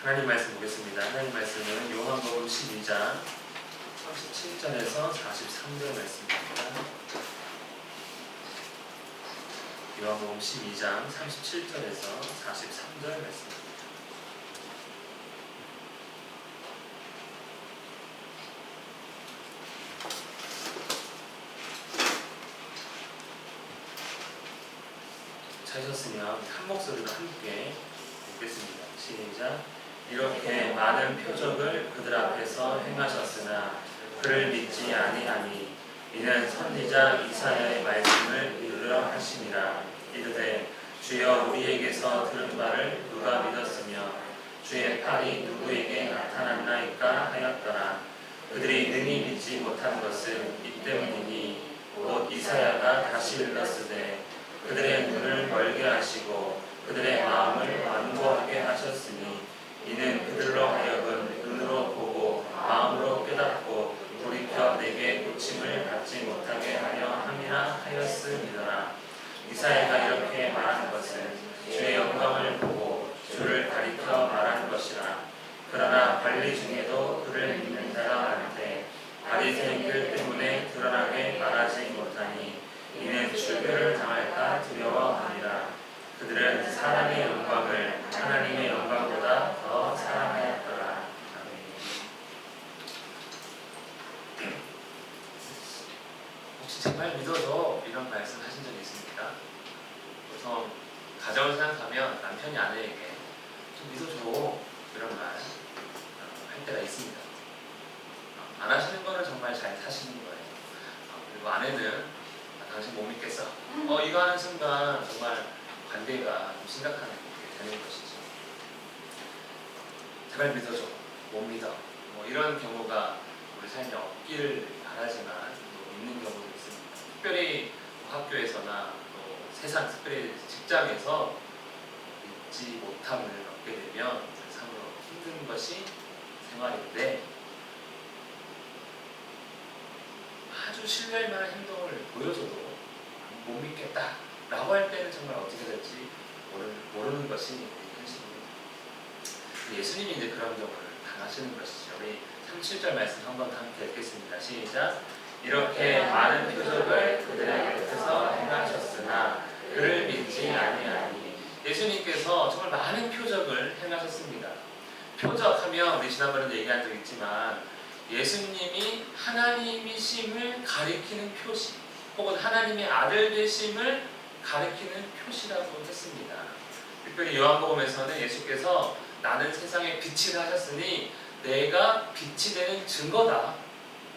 하나님 말씀 보겠습니다. 하나님 말씀은 요한복음 12장 37절에서 43절 말씀입니다. 요한복음 12장 37절에서 43절 말씀입니다. 찾으셨으면 한 목소리로 함께 읽겠습니다. 시작. 이렇게 많은 표적을 그들 앞에서 행하셨으나 그를 믿지 아니하니 이는 선지자 이사야의 말씀을 이루려 하심이라. 이르되 주여 우리에게서 들은 바를 누가 믿었으며 주의 팔이 누구에게 나타났나이까 하였더라. 그들이 능히 믿지 못한 것은 이 때문이니 곧 이사야가 다시 일렀으되 그들의 눈을 멀게 하시고 그들의 마음을 완고하게 하셨으니 이는 그들로 하여금 눈으로 보고 마음으로 깨닫고 돌이켜 내게 고침을 받지 못하게 하려 함이라 하였음이더라. 이사야가 이렇게 말한 것은 주의 영광을 보고 주를 가리켜 말한 것이라. 그러나 관리 중에도 그를 믿는 자가 많되 바리새인들 때문에 드러나게 말하지 못하니 이는 출교를 당할까 두려워하니라. 그들은 사람의 영광을 하나님의 영광보다 더 사랑하였더라. 혹시 정말 믿어서 이런 말씀 하신 적이 있습니까? 보통 가정을 생각하면 남편이 아내에게 좀 믿어줘 이런 말 할 때가 있습니다. 안 하시는 거는 정말 잘 사시는 거예요. 그리고 아내는 당신 못 믿겠어. 이거 하는 순간 정말 관계가 좀 심각하게 되는 것이죠. 제발 믿어줘. 못 믿어. 이런 경우가 우리 삶에 없기를 바라지만 또 있는 경우도 있습니다. 특별히 학교에서나 또 세상, 특별히 직장에서 믿지 못함을 얻게 되면 참으로 힘든 것이 생활인데 아주 신뢰할 만한 행동을 보여줘도 못 믿겠다 라고 할 때는 정말 어떻게 될지 모르는 것이 현실입니다. 예수님이 이제 그런 경우를 당하시는 것이죠. 우리 37절 말씀 한번 함께 읽겠습니다. 시작. 이렇게 많은 표적을 그들의 곁에서 행하셨으나 그를 믿지 아니하니. 예수님께서 정말 많은 표적을 행하셨습니다. 표적하면 우리 지난번에 얘기한 적 있지만 예수님이 하나님이심을 가리키는 표시 혹은 하나님의 아들 되심을 가리키는 표시라고 했습니다. 특별히 요한복음에서는 예수께서 나는 세상의 빛이라 하셨으니 내가 빛이 되는 증거다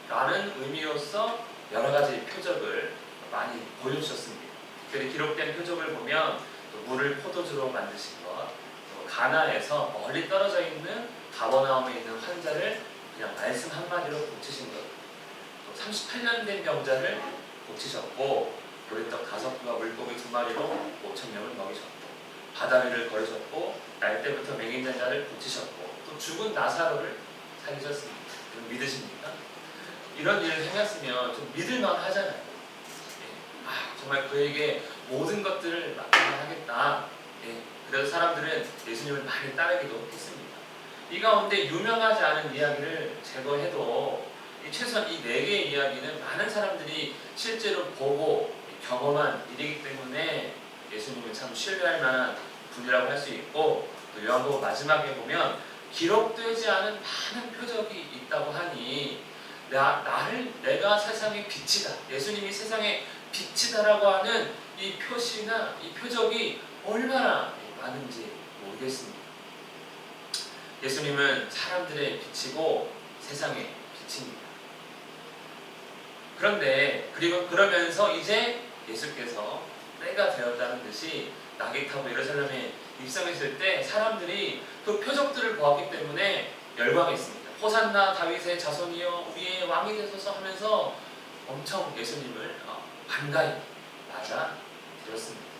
라는 의미로서 여러 가지 표적을 많이 보여주셨습니다. 특별히 기록된 표적을 보면 또 물을 포도주로 만드신 것, 또 가나에서 멀리 떨어져 있는 가버나움에 있는 환자를 그냥 말씀 한마디로 고치신 것, 또 38년 된 병자를 고치셨고 보리떡 5개와 물고기 2마리로 5,000명을 먹이셨고 바다 위를 걸으셨고 날 때부터 맹인된 자를 고치셨고 또 죽은 나사로를 살리셨습니다. 여러분 믿으십니까? 이런 일을 행했으면 좀 믿을만 하잖아요. 정말 그에게 모든 것들을 맡겨하겠다. 그래서 사람들은 예수님을 많이 따르기도 했습니다. 이 가운데 유명하지 않은 이야기를 제거해도 최소한 이 4개의 이야기는 많은 사람들이 실제로 보고 경험한 일이기 때문에 예수님을 참 신뢰할 만한 분이라고 할 수 있고, 또 요한복음 마지막에 보면 기록되지 않은 많은 표적이 있다고 하니 내가 세상의 빛이다, 예수님이 세상의 빛이다라고 하는 이 표시나 이 표적이 얼마나 많은지 모르겠습니다. 예수님은 사람들의 빛이고 세상의 빛입니다. 그런데 그러면서 이제 예수께서 때가 되었다는 듯이 낙이 타고 예루살렘에 입성했을 때 사람들이 그 표적들을 보았기 때문에 열광했습니다. 호산나 다윗의 자손이여 우리의 왕이 되소서 하면서 엄청 예수님을 반가이 맞아들였습니다.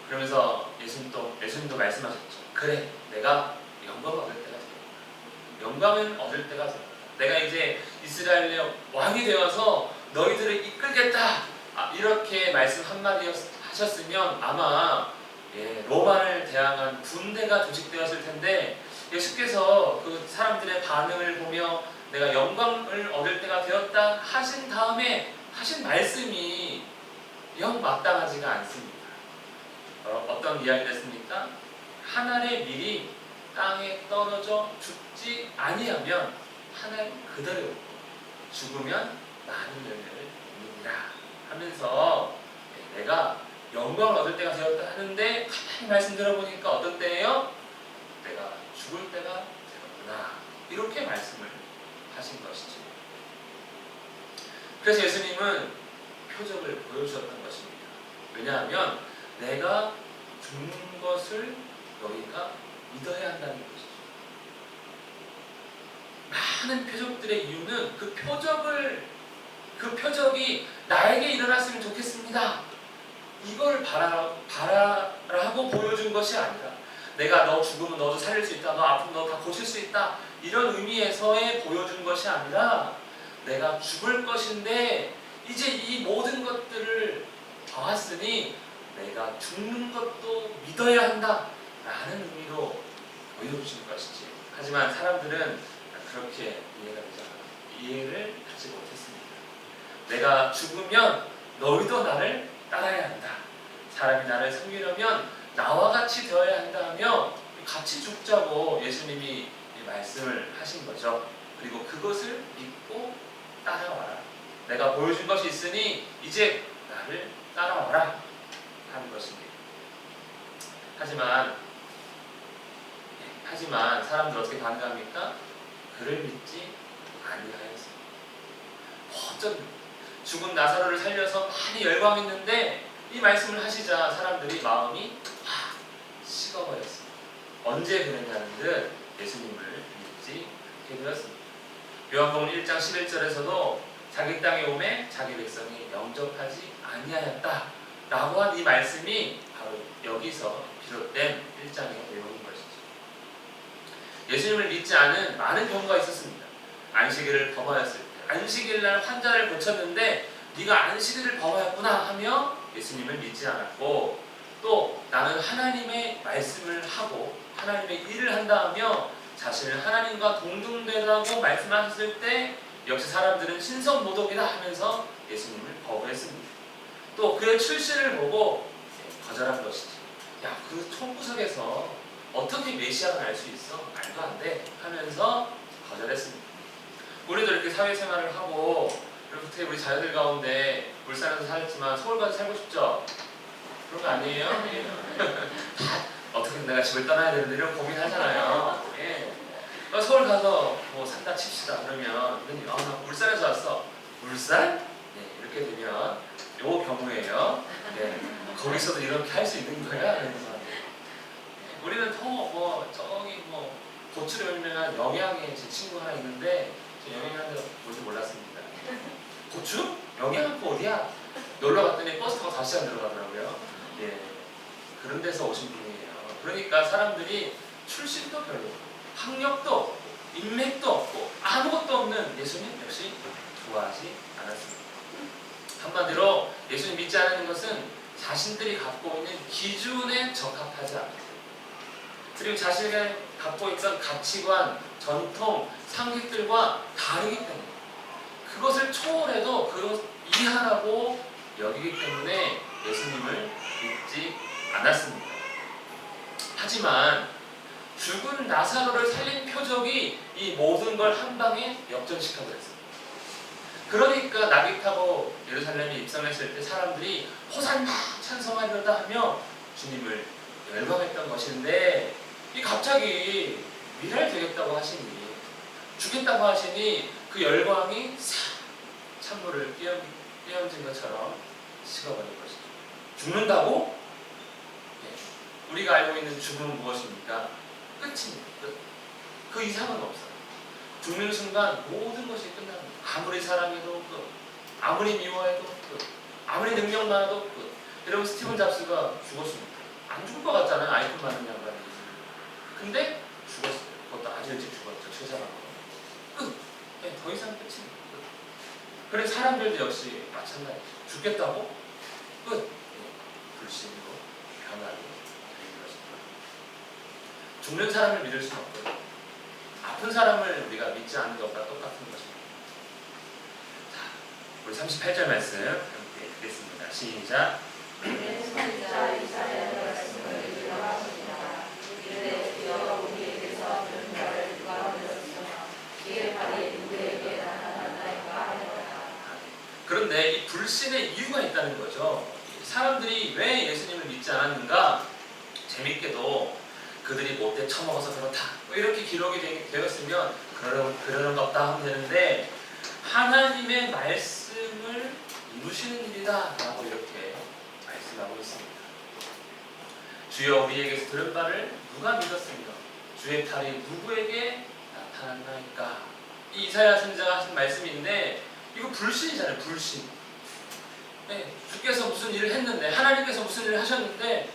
그러면서 예수님도 말씀하셨죠. 그래, 내가 영광을 얻을 때가 되었다. 영광을 얻을 때가 되었다. 내가 이제 이스라엘의 왕이 되어서 너희들을 이끌겠다. 이렇게 말씀 한마디 하셨으면 아마 로마를 대항한 군대가 조직되었을 텐데 예수께서 그 사람들의 반응을 보며 내가 영광을 얻을 때가 되었다 하신 다음에 하신 말씀이 영 마땅하지가 않습니다. 어떤 이야기를 했습니까? 한 알의 밀이 땅에 떨어져 죽지 아니하면 한 알 그대로 있고 죽으면 많은 열매를 맺느니라 하면서 내가 영광을 얻을 때가 되었다 하는데 가만히 말씀 들어보니까 어떤 때예요? 내가 죽을 때가 되었구나 이렇게 말씀을 하신 것이죠. 그래서 예수님은 표적을 보여주셨던 것입니다. 왜냐하면 내가 죽는 것을 너희가 믿어야 한다는 것이죠. 많은 표적들의 이유는 그 표적이 나에게 일어났으면 좋겠습니다. 이걸 바라라고 보여준 것이 아니라 내가 너 죽으면 너도 살릴 수 있다. 너 아프면 너 다 고칠 수 있다. 이런 의미에서의 보여준 것이 아니라 내가 죽을 것인데 이제 이 모든 것들을 봐왔으니 내가 죽는 것도 믿어야 한다 라는 의미로 보여주신 것이지. 하지만 사람들은 그렇게 이해를 하지 못했습니다. 내가 죽으면 너희도 나를 따라야 한다. 사람이 나를 섬기려면 나와 같이 되어야 한다며 같이 죽자고 예수님이 말씀을 하신 거죠. 그리고 그것을 믿고 따라와라. 내가 보여준 것이 있으니 이제 나를 따라와라 하는 것입니다. 하지만 사람들 어떻게 반응합니까? 그를 믿지 아니하였습니다. 어쩐 죽은 나사로를 살려서 많이 열광했는데 이 말씀을 하시자 사람들이 마음이 확 식어버렸습니다. 언제 그랬냐는 듯 예수님을 믿지 않게 되었습니다. 요한복음 1장 11절에서도 자기 땅에 오매 자기 백성이 영접하지 아니하였다 라고 한 이 말씀이 바로 여기서 비롯된 1장의 내용인 것이죠. 예수님을 믿지 않은 많은 경우가 있었습니다. 안식일을 범하였을 때 안식일날 환자를 고쳤는데 네가 안식일을 범하였구나 하며 예수님을 믿지 않았고, 또 나는 하나님의 말씀을 하고 하나님의 일을 한다 하며 자신을 하나님과 동등되라고 말씀하셨을 때 역시 사람들은 신성모독이다 하면서 예수님을 거부했습니다. 또 그의 출신을 보고 거절한 것이지. 야, 그 총구석에서 어떻게 메시아가 날 수 있어? 말도 안 돼 하면서 거절했습니다. 우리도 이렇게 사회생활을 하고 이렇게 우리 자녀들 가운데 울산에서 살았지만 서울 가서 살고 싶죠? 그런 거 아니에요? 다 어떻게 내가 집을 떠나야 되는데 이런 고민하잖아요. 서울 가서 뭐 산다 칩시다. 그러면 나 울산에서 왔어. 울산? 이렇게 되면 요 경우에요. 거기서도 이렇게 할 수 있는 거야? 그래서 우리는 저기 고추로 유명한 영양에 제 친구 하나 있는데 저 영양하는 데 뭔지 몰랐습니다. 고추? 영양학교 어디야? 놀러 갔더니 버스 타고 다시 안 들어가더라고요. 그런 데서 오신 분이에요. 그러니까 사람들이 출신도 별로, 학력도 없고, 인맥도 없고, 아무것도 없는 예수님 역시 좋아하지 않았습니다. 한마디로 예수님 믿지 않는 것은 자신들이 갖고 있는 기준에 적합하지 않습니다. 그리고 자신이 갖고 있던 가치관, 전통, 상식들과 다르기 때문에 그것을 초월해도 그것 이하라고 여기기 때문에 예수님을 믿지 않았습니다. 하지만 죽은 나사로를 살린 표적이 이 모든 걸 한 방에 역전시켜버렸습니다. 그러니까 나귀 타고 예루살렘에 입성했을 때 사람들이 호산나 찬송하려다 하며 주님을 열광했던 것인데 갑자기 미랄 되겠다고 하시니, 죽겠다고 하시니 그 열광이 찬물을 끼얹은 것처럼 식어버린 것이죠. 죽는다고? 우리가 알고 있는 죽음은 무엇입니까? 끝입니다. 끝. 그 이상은 없어요. 죽는 순간 모든 것이 끝납니다. 아무리 사랑해도 끝, 아무리 미워해도 끝, 아무리 능력 많아도 끝. 여러분 스티븐 잡스가 죽었습니다. 안 죽을 것 같잖아요. 아이폰 많은 양반이. 근데 죽었어요. 그것도 아주 일찍 죽었죠. 최사방으로. 끝. 더 이상 끝입니다. 끝. 그래 사람들도 역시 마찬가지죠. 죽겠다고? 끝. 불신으로 변하게 죽는 사람을 믿을 수는 없거든요. 아픈 사람을 우리가 믿지 않는 것과 똑같은 것입니다. 자, 우리 38절 말씀 함께 읽겠습니다. 시작. 그런데 이 불신의 이유가 있다는 거죠. 사람들이 왜 예수님을 믿지 않았는가? 재밌게도 그들이 못돼 처먹어서 그렇다 뭐 이렇게 기록이 되었으면 그러는 것다 하면 되는데, 하나님의 말씀을 이루시는 일이다 라고 이렇게 말씀하고 있습니다. 주여 우리에게서 들은 바를 누가 믿었습니까? 주의 팔이 누구에게 나타났나이까? 이 이사야 선지자가 하신 말씀인데, 이거 불신이잖아요. 불신. 네, 주께서 무슨 일을 했는데, 하나님께서 무슨 일을 하셨는데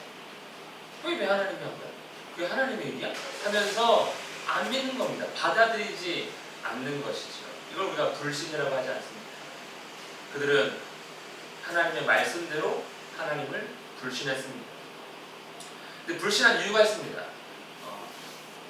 왜 하나님이 한 거야? 그게 하나님의 일이야? 하면서 안 믿는 겁니다. 받아들이지 않는 것이죠. 이걸 우리가 불신이라고 하지 않습니다. 그들은 하나님의 말씀대로 하나님을 불신했습니다. 근데 불신한 이유가 있습니다.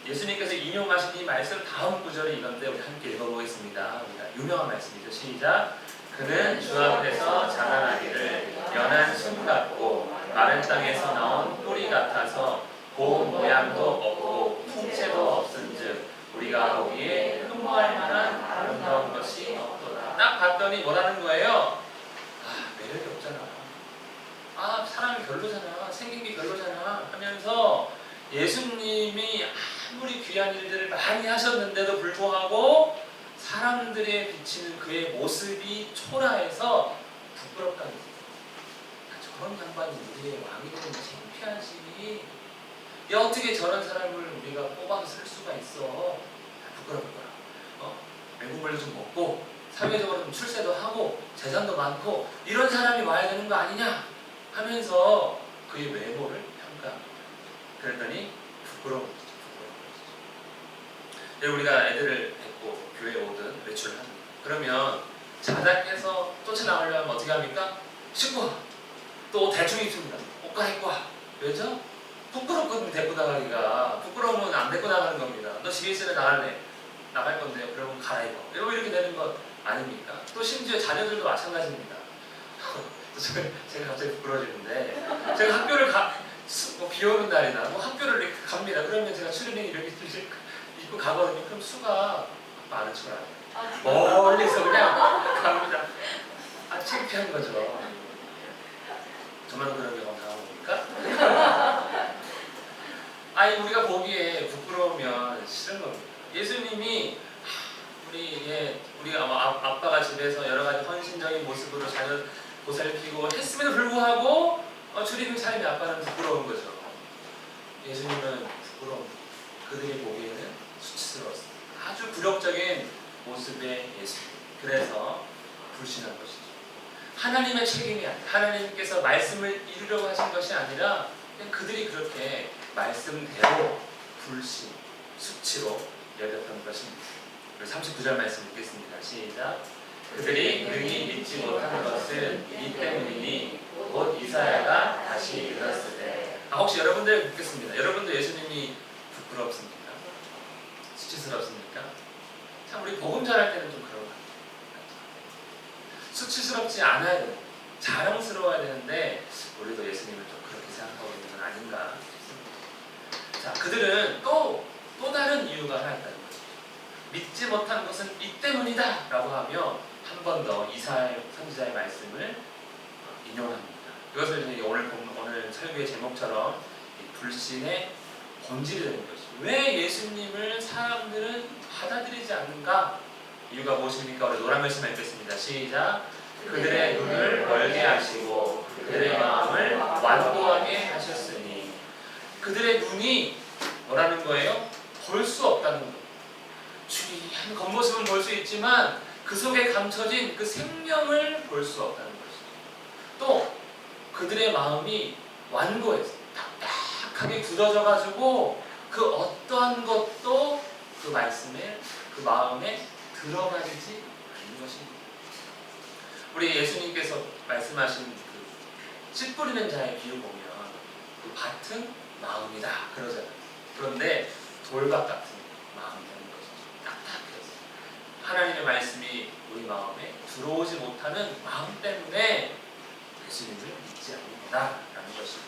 예수님께서 인용하신 이 말씀 다음 구절이 이건데 우리 함께 읽어보겠습니다. 우리가 유명한 말씀이죠. 시작. 그는 주 앞에서 자라나기를 연한 숨 같고 마른 땅에서 나온 뿌리 같아서 봄 모양도 없고 풍채도 없은즉 우리가 보기에 흠모할 만한 아름다운 것이 없도다. 딱 봤더니 뭐라는 거예요? 매력이 없잖아. 사람이 별로잖아. 생긴 게 별로잖아. 하면서 예수님이 아무리 귀한 일들을 많이 하셨는데도 불구하고 사람들에 비치는 그의 모습이 초라해서 부끄럽다는 거예요. 저런 양반이 우리의 왕이 되는 게 창피하지. 야, 어떻게 저런 사람을 우리가 뽑아서 쓸 수가 있어. 부끄러울 거야. 외국물도 좀 먹고 사회적으로 좀 출세도 하고 재산도 많고 이런 사람이 와야 되는 거 아니냐 하면서 그의 외모를 평가합니다. 그랬더니 부끄러운 거죠. 우리가 애들을 뵙고 교회에 오든 외출을 합니다. 그러면 자작해서 쫓아나오려면 어떻게 합니까? 신고 와. 또 대충 입습니다. 옷 갈아입고 와. 왜죠? 부끄럽거든. 데리고 나가기가. 부끄러우면 안 데리고 나가는 겁니다. 너 집에 있으면 나갈 건데요. 그러면 갈아입어. 이렇게 되는 것 아닙니까? 또 심지어 자녀들도 마찬가지입니다. 제가 갑자기 부끄러워지는데, 제가 학교를 비 오는 날이나 학교를 이렇게 갑니다. 그러면 제가 출근이 이렇게 입고 가거든요. 그럼 수가 많은 척을 안 해요. 멀리서 그냥 갑니다. 창피한 거죠. 저만 그런 경험 당한 겁니까? 우리가 보기에 부끄러우면 싫은 겁니다. 예수님이 우리가 아빠가 집에서 여러 가지 헌신적인 모습으로 자녀 보살피고 했음에도 불구하고 주님의 삶이 아빠는 부끄러운 거죠. 예수님은 부끄러운, 그들이 보기에는 수치스러웠습니다. 아주 굴욕적인 모습의 예수님. 그래서 불신한 것이죠. 하나님의 책임이 아니라, 하나님께서 말씀을 이루려고 하신 것이 아니라 그냥 그들이 그렇게 말씀대로 불신, 수치로 여겼던 것입니다. 39절 말씀 읽겠습니다. 시작. 그들이 능히 믿지 못하는 것은 이 때문이니 곧 이사야가 다시 일어났을 때. 혹시 여러분들 묻겠습니다. 여러분도 예수님이 부끄럽습니까? 수치스럽습니까? 참 우리 복음 전할 때는 좀 그런 것 같아요. 수치스럽지 않아야 되고 자랑스러워야 되는데 우리도 예수님을 좀 그렇게 생각하고 있는 건 아닌가 싶습니다. 자, 그들은 또 다른 이유가 하나 있다는 거죠. 믿지 못한 것은 이 때문이다 라고 하며 한 번 더 이사야 선지자의 말씀을 인용합니다. 이것을 오늘 설교의 제목처럼 불신의 본질이 되는 것이죠. 왜 예수님을 사람들은 받아들이지 않는가? 이유가 무엇입니까? 우리 노란 말씀 읽겠습니다. 시작. 그들의 눈을 멀게 하시고 그들의 마음을 완고하게 하셨으니. 그들의 눈이 뭐라는 거예요? 볼 수 없다는 거예요. 주의한 겉모습은 볼 수 있지만 그 속에 감춰진 그 생명을 볼 수 없다는 것이죠. 또 그들의 마음이 완고해서 딱딱하게 굳어져가지고 그 어떠한 것도 그 말씀에, 그 마음에 들어가지 않는 것입니다. 우리 예수님께서 말씀하신 그 씨 뿌리는 자의 비유 보면 그 밭은 마음이다 그러잖아요. 그런데 돌박 같은 마음이 되는 것이죠. 딱딱해서 하나님의 말씀이 우리 마음에 들어오지 못하는 마음 때문에 예수님을 믿지 않는다라는 것입니다.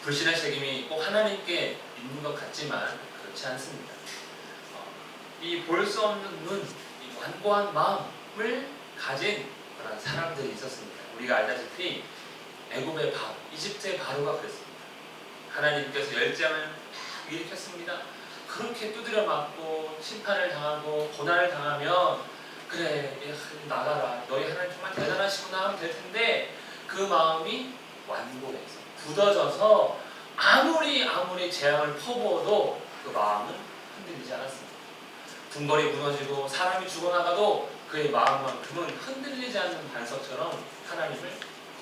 불신의 책임이 꼭 하나님께 있는 것 같지만 그렇지 않습니다. 이 볼 수 없는 눈, 이 완고한 마음을 가진 그런 사람들이 있었습니다. 우리가 알다시피 애굽의 바로, 이집트의 바로가 그랬습니다. 하나님께서 열장을 일으켰습니다. 그렇게 두드려 맞고 심판을 당하고 고난을 당하면 그래 나가라 너희 하나님 정말 대단하시구나 하면 될 텐데 그 마음이 완고해서 굳어져서 아무리 재앙을 퍼부어도 그 마음은 흔들리지 않았습니다. 궁궐이 무너지고 사람이 죽어나가도 그의 마음만큼은 흔들리지 않는 반석처럼 하나님을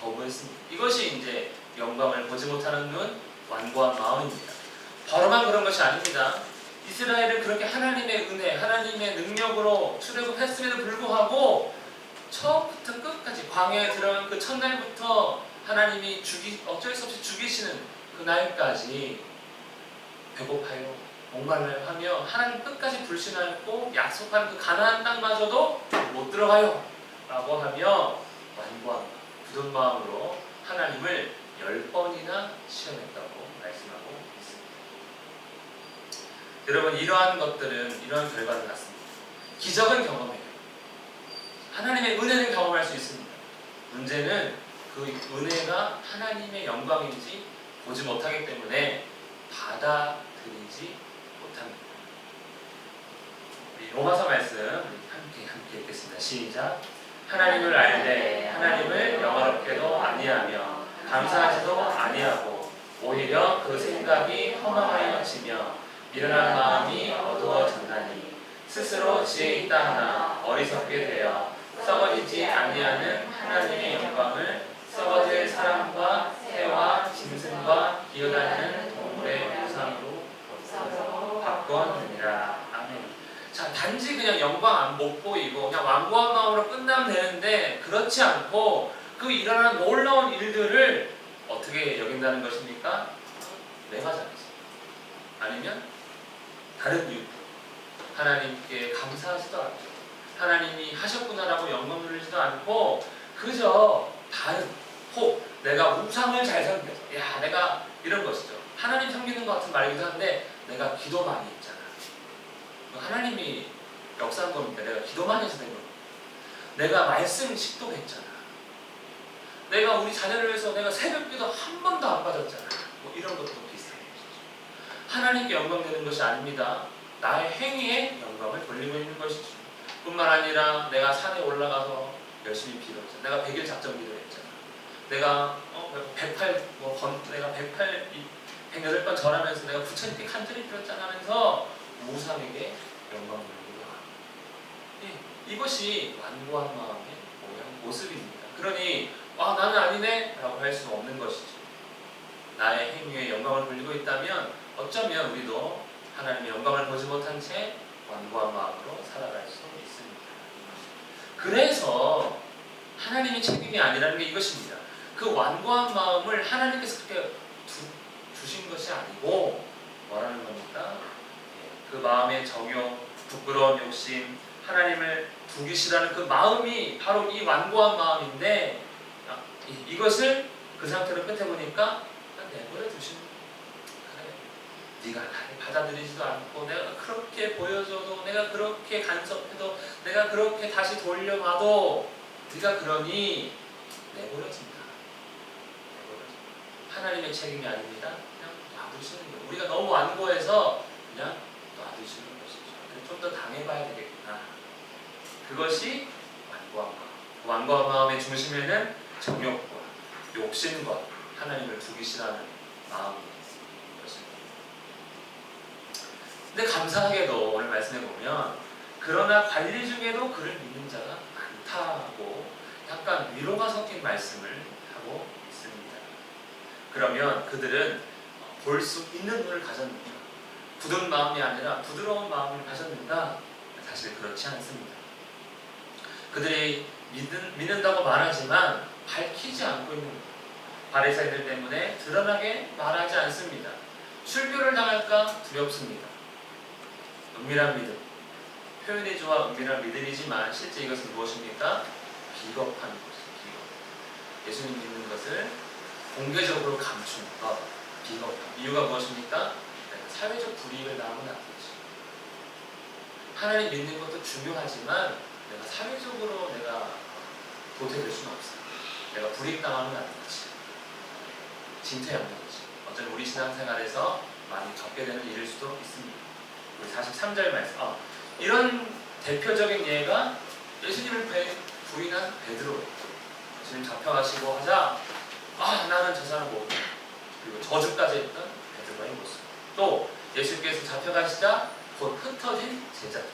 거부했습니다. 이것이 이제 영광을 보지 못하는 눈, 완고한 마음입니다. 바로만 그런 것이 아닙니다. 이스라엘은 그렇게 하나님의 은혜, 하나님의 능력으로 출애굽했음에도 불구하고 처음부터 끝까지 광야에 들어간 그 첫날부터 하나님이 어쩔 수 없이 죽이시는 그 날까지 배고파요, 목말라요 하며 하나님 끝까지 불신하고 약속한 그 가나안 땅마저도 못 들어가요 라고 하며 완고한 마음, 굳은 마음으로 하나님을 10번이나 시험했다고 말씀하고 있습니다. 여러분 이러한 것들은 이러한 결과를 낳습니다. 기적은 경험해요. 하나님의 은혜는 경험할 수 있습니다. 문제는 그 은혜가 하나님의 영광인지 보지 못하기 때문에 받아들이지 못합니다. 우리 로마서 말씀 함께 읽겠습니다. 시작. 하나님을 알되 하나님을 영화롭게도 아니하며 감사하지도 아니하고 오히려 그 생각이 허망하여지며 미련한 마음이 어두워졌나니 스스로 지혜 있다 하나 어리석게 되어 썩어지지 아니하는 하나님의 영광을 썩어질 사람과 새와 짐승과 기어다니는 동물의 우상으로 바꾸었느니라. 아멘. 자, 단지 그냥 영광 못 보이고 그냥 완고한 마음으로 끝나면 되는데 그렇지 않고 그 일어나는 놀라운 일들을 어떻게 여긴다는 것입니까? 내가 잘했어. 아니면 다른 이유로 하나님께 감사하지도 않고 하나님이 하셨구나라고 영광 누리지도 않고 그저 다른 혹 내가 우상을 잘 섬겨서 야 내가 이런 것이죠. 하나님 섬기는 것 같은 말이기도 한데 내가 기도 많이 했잖아. 하나님이 역사한 겁니까? 내가 기도 많이 해서 된 겁니까? 내가 말씀 식독했잖아. 내가 우리 자녀를 위해서 내가 새벽기도 한 번도 안 빠졌잖아. 뭐 이런 것도 비슷한 것이죠. 하나님께 영광 되는 것이 아닙니다. 나의 행위에 영광을 돌리고 있는 것이죠. 뿐만 아니라 내가 산에 올라가서 열심히 기도했잖아. 내가 100일 작전 기도했잖아. 내가 108번 절하면서 내가 부처님께 간절히 빌었잖아 하면서 우상에게 영광을 돌리고 합니다. 이것이 완고한 마음의 모습입니다. 그러니 나는 아니네 라고 할 수 없는 것이죠. 나의 행위에 영광을 돌리고 있다면 어쩌면 우리도 하나님의 영광을 보지 못한 채 완고한 마음으로 살아갈 수 있습니다. 그래서 하나님의 책임이 아니라는 게 이것입니다. 그 완고한 마음을 하나님께서 그렇게 주신 것이 아니고 뭐라는 겁니까? 그 마음의 정욕, 부끄러운 욕심, 하나님을 두기 싫어하는 그 마음이 바로 이 완고한 마음인데 이것을 그 상태로 끝에 보니까 내버려 두시는 거예요. 그래, 네가 나를 받아들이지도 않고 내가 그렇게 보여줘도 내가 그렇게 간섭해도 내가 그렇게 다시 돌려놔도 네가 그러니 내버려진다. 하나님의 책임이 아닙니다. 그냥 놔두시는 거예요. 우리가 너무 완고해서 그냥 놔두시는 것이죠. 좀 더 당해봐야 되겠구나. 그것이 완고한 마음. 그 완고한 마음의 중심에는 정욕과 욕심과 하나님을 두기 싫어하는 마음이 있는 것입니다. 근데 감사하게도 오늘 말씀해 보면 그러나 관리 중에도 그를 믿는 자가 많다고 약간 위로가 섞인 말씀을 하고 있습니다. 그러면 그들은 볼 수 있는 눈을 가졌는가? 굳은 마음이 아니라 부드러운 마음을 가졌는가? 사실 그렇지 않습니다. 그들이 믿는다고 말하지만 밝히지 않고 있는 거예요. 바리새인들 때문에 드러나게 말하지 않습니다. 출교를 당할까 두렵습니까? 두렵습니다. 은밀한 믿음. 표현이 좋아 은밀한 믿음이지만 실제 이것은 무엇입니까? 비겁한 것이죠. 비겁. 예수님 믿는 것을 공개적으로 감추는 것. 비겁함. 이유가 무엇입니까? 사회적 불이익을 당하면 안 되지. 하나님 믿는 것도 중요하지만 내가 사회적으로 내가 도태될 수는 없어. 내가 불이익당하면 안 되지. 진퇴양난 거지. 어쩌면 우리 신앙생활에서 많이 겪게 되는 일일 수도 있습니다. 우리 43절 말씀. 이런 대표적인 예가 예수님을 부인한 베드로. 예수님 잡혀가시고 하자 나는 저 사람 못 믿어. 그리고 저주까지 했던 베드로의 모습. 또 예수님께서 잡혀가시자 곧 흩어진 제자들.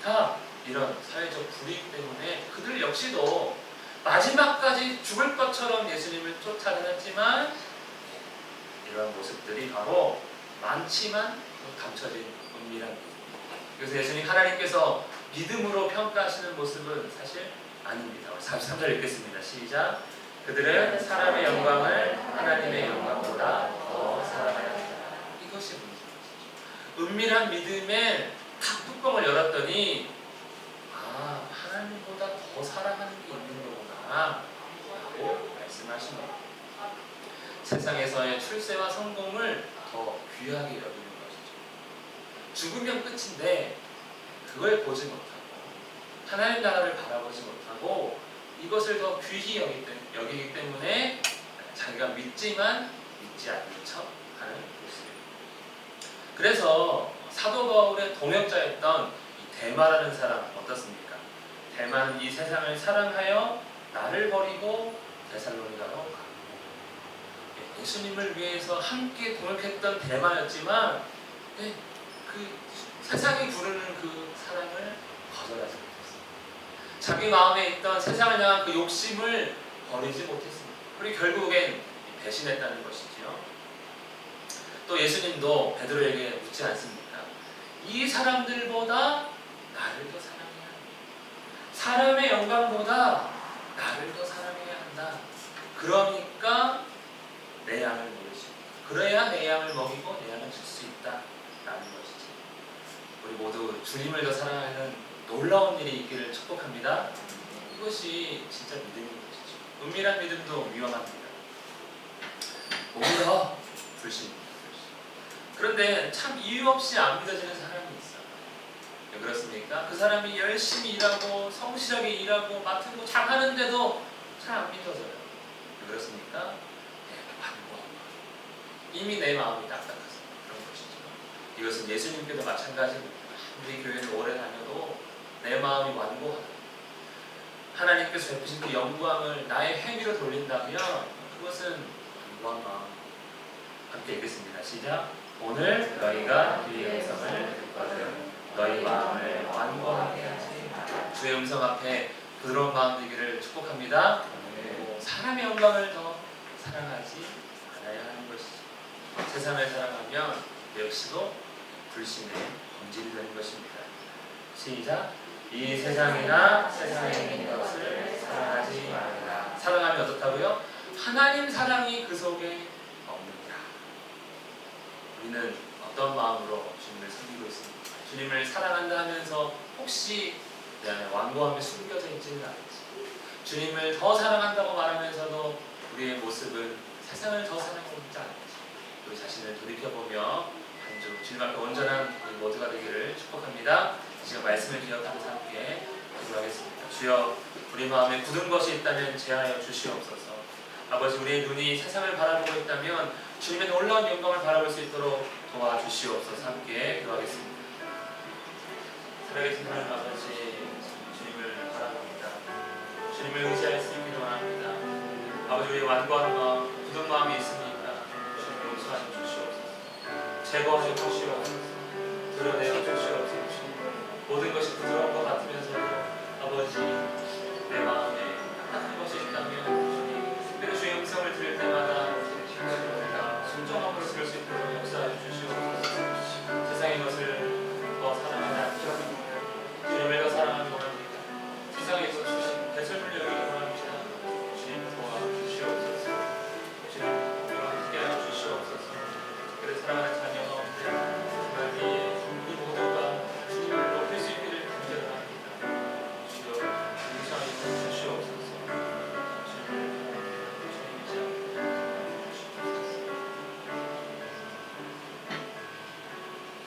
다 이런 사회적 불이익 때문에 그들 역시도 마지막까지 죽을 것처럼 예수님을 쫓아다녔지만 이런 모습들이 바로 많지만 감춰진 은밀한 믿음. 그래서 예수님 하나님께서 믿음으로 평가하시는 모습은 사실 아닙니다. 43절 읽겠습니다. 시작. 그들은 사람의 영광을 하나님의 영광보다 더 사랑하였다. 이것이 문제입니다. 은밀한 믿음에 탁 뚜껑을 열었더니 하나님보다 더 사랑하는 게 있는 거구나 라고 말씀하십니다. 세상에서의 출세와 성공을 더 귀하게 여기는 것이죠. 죽으면 끝인데 그걸 보지 못하고 하나님 나라를 바라보지 못하고 이것을 더 귀히 여기기 때문에 자기가 믿지만 믿지 않는 척 하는 모습입니다. 그래서 사도 바울의 동역자였던 이 데마라는 사람 어떻습니까? 데마는 이 세상을 사랑하여 나를 버리고 데살로니가로 가고 예수님을 위해서 함께 동역했던 데마였지만 그 세상이 부르는 그 사랑을 거절하지 못했습니다. 자기 마음에 있던 세상을 향한 그 욕심을 버리지 못했습니다. 그리고 결국엔 배신했다는 것이지요. 또 예수님도 베드로에게 묻지 않습니까? 이 사람들보다 나를 더 사랑해야 한다. 사람의 영광보다 나를 더 사랑해야 한다. 그러니까 내 양을 먹이시고 그래야 내 양을 먹이고 내 양을 줄 수 있다 라는 것이지. 우리 모두 주님을 더 사랑하는 놀라운 일이 있기를 축복합니다. 이것이 진짜 믿음인 것이죠. 은밀한 믿음도 위험합니다. 오히려 불신입니다. 그런데 참 이유 없이 안 믿어지는 사람이 있어요. 왜 그렇습니까? 그 사람이 열심히 일하고 성실하게 일하고 맡은 거 잘하는데도 잘 안 믿어져요. 왜 그렇습니까? 이미 내 마음이 딱딱해서 그런 것이죠. 이것은 예수님께도 마찬가지입니다. 우리 교회를 오래 다녀도 내 마음이 완고하다. 하나님께서 베푸신 그 영광을 나의 행위로 돌린다면 그것은 완고한 마음. 함께 읽겠습니다. 시작. 오늘 너희가 주의 음성을 듣거든 너희 마음을 완고하게 하지 마라. 주의 음성 앞에 부드러운 마음 되기를 축복합니다. 사람의 영광을 더 사랑하지 않아야 하는 것이죠. 세상을 사랑하면 역시도 불신의 본질이 되는 것입니다. 시작. 이 세상이나 세상에 있는 것을 사랑하지 말라. 사랑하면 어떻다고요? 하나님 사랑이 그 속에 없느니라. 우리는 어떤 마음으로 주님을 섬기고 있습니까? 주님을 사랑한다 하면서 혹시 내 안에 완고함이 숨겨져 있지는 않지. 주님을 더 사랑한다고 말하면서도 우리의 모습은 세상을 더 사랑하고 있지 않지. 우리 자신을 돌이켜보며 한 주 주님 앞에 온전한 우리 모두가 되기를 축복합니다. 지금 말씀을 기억하면서 함께 기도하겠습니다. 주여, 우리 마음에 굳은 것이 있다면 제하여 주시옵소서. 아버지, 우리의 눈이 세상을 바라보고 있다면 주님의 놀라운 영광을 바라볼 수 있도록 도와주시옵소서. 함께 기도하겠습니다. 살아계신 하나님 아버지, 주님을 바라봅니다. 주님을 의지할 수 있기를 원합니다. 아버지, 우리의 완고한 마음, 굳은 마음이 있습니까? 주님 용서하여 주시옵소서. 제거하여 주시옵소서. 드러내어 주시옵소서. 모든 것이 부드러운 것 같으면서도 아버지, 내 마음에 딱딱한 것이 있다면 주님, 특별히 주의 음성을 들을 때마다 우리가 순종함으로 들을 수 있도록 역사하여 주시옵소서. 세상의 것을 더 사랑하지 않고 주님을 더 사랑하기 원합니다. 세상에서 주신 대설물 여기기 원합니다. 주님 도와주시옵소서. 주님 우리와 함께하여 주시옵소서. 그래 사랑하는 자녀가 없는데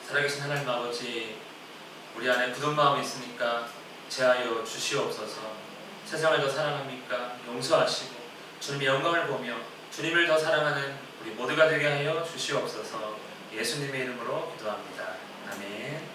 살아계신 하나님 아버지, 우리 안에 굳은 마음이 있으니까 제하여 주시옵소서. 세상을 더 사랑합니까? 용서하시고 주님의 영광을 보며 주님을 더 사랑하는 우리 모두가 되게 하여 주시옵소서. 예수님의 이름으로 기도합니다. 아멘.